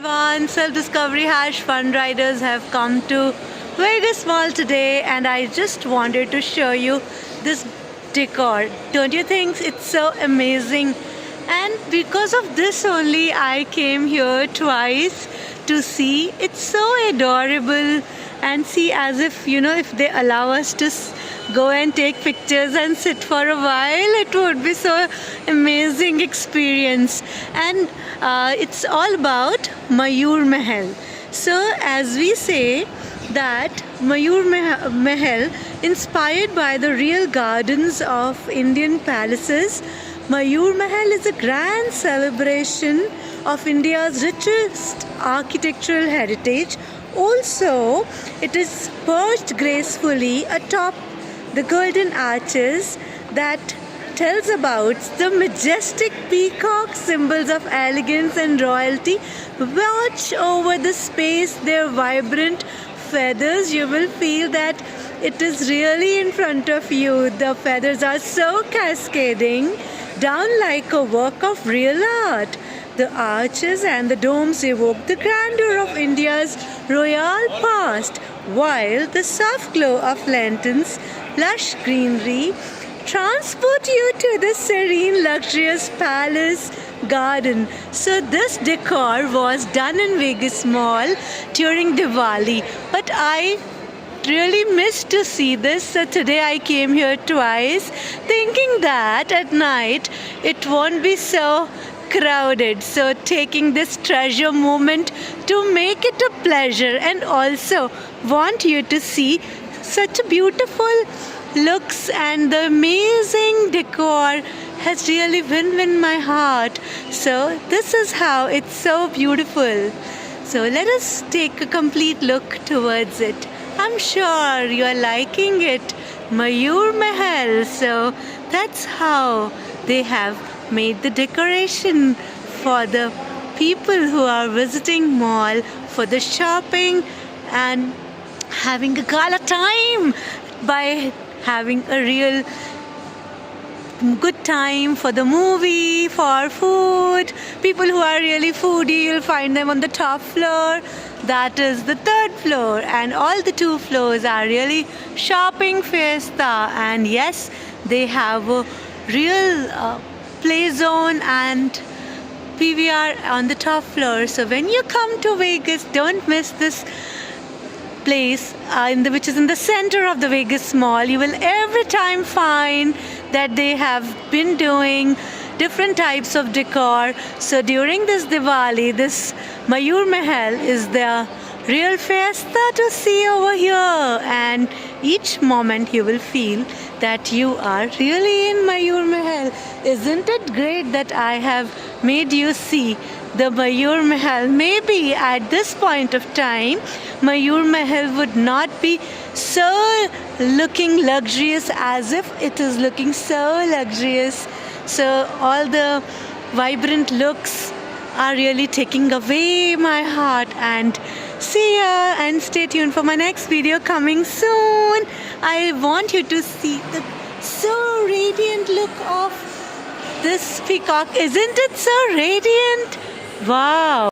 Everyone, Self-Discovery Hash Fun Riders have come to Vegas Mall today, and I just wanted to show you this decor. Don't you think it's so amazing? And because of this only I came here twice to see. It's so adorable, and see, as if if they allow us to go and take pictures and sit for a while, it would be so amazing experience. And it's all about Mayur Mahal. So as we say that Mayur Mahal, inspired by the real gardens of Indian palaces, Mayur Mahal is a grand celebration of India's richest architectural heritage. Also, it is perched gracefully atop the golden arches that tells about the majestic peacock, symbols of elegance and royalty. Watch over the space, their vibrant feathers. You will feel that it is really in front of you. The feathers are so cascading down like a work of real art. The arches and the domes evoke the grandeur of India's royal past, while the soft glow of lanterns, lush greenery, transport you to the serene, luxurious palace garden. So this decor was done in Vegas Mall during Diwali, but I really missed to see this, so today I came here twice, thinking that at night it won't be so crowded. So taking this treasure moment to make it a pleasure, and also want you to see such a beautiful looks, and the amazing decor has really won my heart. So this is how it's so beautiful. So let us take a complete look towards it. I'm sure you are liking it, Mayur Mahal. So that's how they have made the decoration for the people who are visiting mall for the shopping and having a gala time, by having a real good time for the movie, for food. People who are really foodie, you'll find them on the top floor. That is the third floor, and all the two floors are really shopping fiesta. And yes, they have a real play zone and PVR on the top floor. So when you come to Vegas, don't miss this place which is in the center of the Vegas Mall. You will every time find that they have been doing different types of decor. So during this Diwali, this Mayur Mahal is the real fiesta to see over here, and each moment you will feel that you are really in Mayur Mahal. Isn't it great that I have made you see the Mayur Mahal? Maybe at this point of time, Mayur Mahal would not be so looking luxurious as if it is looking so luxurious. So all the vibrant looks are really taking away my heart. And see ya, and stay tuned for my next video coming soon. I want you to see the so radiant look of this peacock. Isn't it so radiant? Wow.